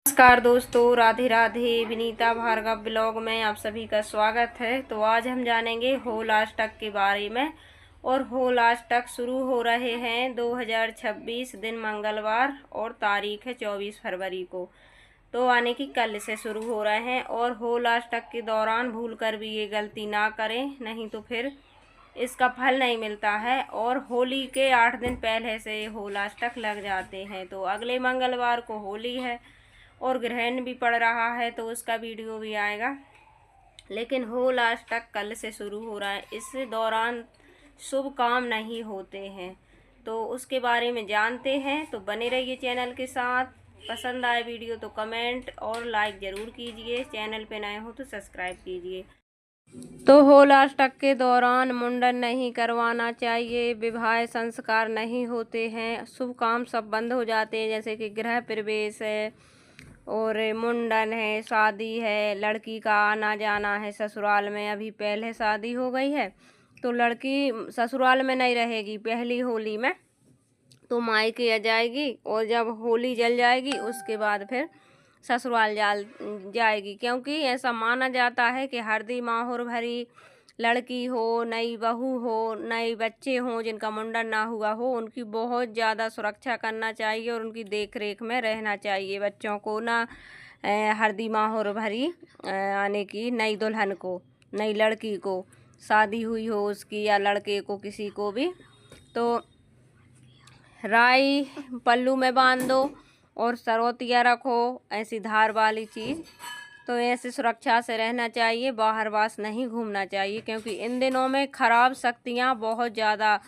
नमस्कार दोस्तों, राधे राधे। विनीता भार्गव ब्लॉग में आप सभी का स्वागत है। तो आज हम जानेंगे होलाष्टक के बारे में। और होलाष्टक शुरू हो रहे हैं 2026 दिन मंगलवार और तारीख है 24 फरवरी को। तो आने की कल से शुरू हो रहे हैं। और होलाष्टक के दौरान भूलकर भी ये गलती ना करें, नहीं तो फिर इसका फल नहीं मिलता है। और होली के 8 दिन पहले से होलाष्टक लग जाते हैं। तो अगले मंगलवार को होली है और ग्रहण भी पड़ रहा है, तो उसका वीडियो भी आएगा। लेकिन होलाष्टक कल से शुरू हो रहा है। इस दौरान शुभ काम नहीं होते हैं, तो उसके बारे में जानते हैं। तो बने रहिए चैनल के साथ। पसंद आए वीडियो तो कमेंट और लाइक ज़रूर कीजिए। चैनल पे नए हो तो सब्सक्राइब कीजिए। तो होलाष्टक के दौरान मुंडन नहीं करवाना चाहिए, विवाह संस्कार नहीं होते हैं, शुभ काम सब बंद हो जाते हैं, जैसे कि गृह प्रवेश है और मुंडन है, शादी है, लड़की का आना जाना है ससुराल में। अभी पहले शादी हो गई है तो लड़की ससुराल में नहीं रहेगी पहली होली में, तो मायके आ जाएगी। और जब होली जल जाएगी उसके बाद फिर ससुराल जाएगी, क्योंकि ऐसा माना जाता है कि हरदी माहौर भरी लड़की हो, नई बहू हो, नए बच्चे हों जिनका मुंडन ना हुआ हो, उनकी बहुत ज़्यादा सुरक्षा करना चाहिए और उनकी देख रेख में रहना चाहिए। बच्चों को ना हरदी माहौर भरी आने की, नई दुल्हन को, नई लड़की को शादी हुई हो उसकी, या लड़के को, किसी को भी, तो राई पल्लू में बांध दो और सरवतिया रखो, ऐसी धार वाली चीज़। तो ऐसे सुरक्षा से रहना चाहिए, बाहर वास नहीं घूमना चाहिए, क्योंकि इन दिनों में खराब शक्तियाँ बहुत ज़्यादा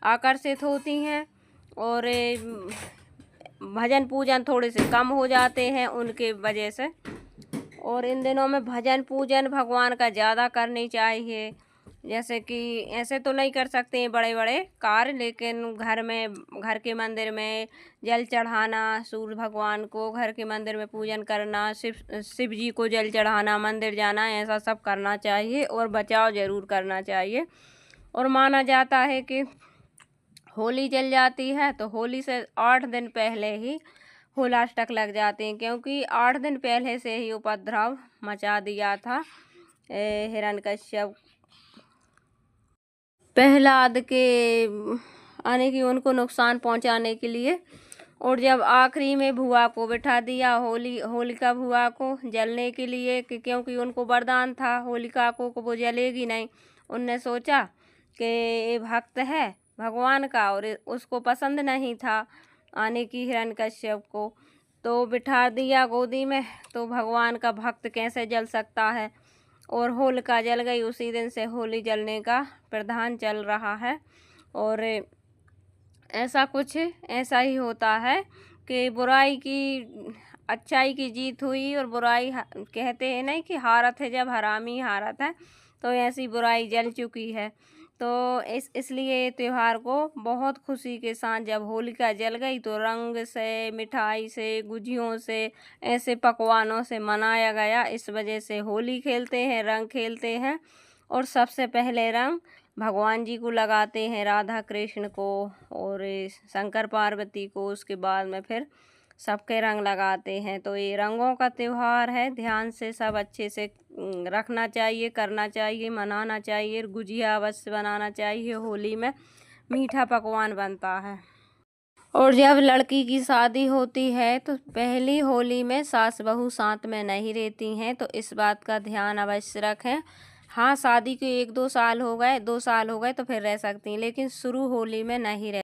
आकर्षित होती हैं और भजन पूजन थोड़े से कम हो जाते हैं उनके वजह से। और इन दिनों में भजन पूजन भगवान का ज़्यादा करनी चाहिए। जैसे कि ऐसे तो नहीं कर सकते हैं बड़े बड़े कार्य, लेकिन घर में, घर के मंदिर में जल चढ़ाना, सूर्य भगवान को घर के मंदिर में पूजन करना, शिव जी को जल चढ़ाना, मंदिर जाना, ऐसा सब करना चाहिए और बचाव ज़रूर करना चाहिए। और माना जाता है कि होली जल जाती है तो होली से 8 दिन पहले ही होलाष्टक लग जाते हैं, क्योंकि 8 दिन पहले से ही उपद्रव मचा दिया था हिरण्यकश्यप प्रहलाद के आने की, उनको नुकसान पहुंचाने के लिए। और जब आखिरी में भुआ को बिठा दिया, होलिका भुआ को जलने के लिए, क्योंकि उनको वरदान था होलिका को वो जलेगी नहीं। उनने सोचा कि ये भक्त है भगवान का और उसको पसंद नहीं था आने की हिरण्यकश्यप को, तो बिठा दिया गोदी में। तो भगवान का भक्त कैसे जल सकता है। और होलिका जल गई। उसी दिन से होली जलने का प्रधान चल रहा है। और ऐसा ही होता है कि बुराई की अच्छाई की जीत हुई और बुराई, कहते हैं नहीं कि हारत है जब हरामी हारत है, तो ऐसी बुराई जल चुकी है। तो इसलिए त्यौहार को बहुत खुशी के साथ, जब होलिका जल गई तो रंग से, मिठाई से, गुजियों से, ऐसे पकवानों से मनाया गया। इस वजह से होली खेलते हैं, रंग खेलते हैं। और सबसे पहले रंग भगवान जी को लगाते हैं, राधा कृष्ण को और शंकर पार्वती को, उसके बाद में फिर सबके रंग लगाते हैं। तो ये रंगों का त्यौहार है। ध्यान से सब अच्छे से रखना चाहिए, करना चाहिए, मनाना चाहिए। गुजिया अवश्य बनाना चाहिए। होली में मीठा पकवान बनता है। और जब लड़की की शादी होती है तो पहली होली में सास बहू साथ में नहीं रहती हैं, तो इस बात का ध्यान अवश्य रखें। हाँ, शादी के 1-2 साल हो गए, 2 साल हो गए तो फिर रह सकती हैं, लेकिन शुरू होली में नहीं रह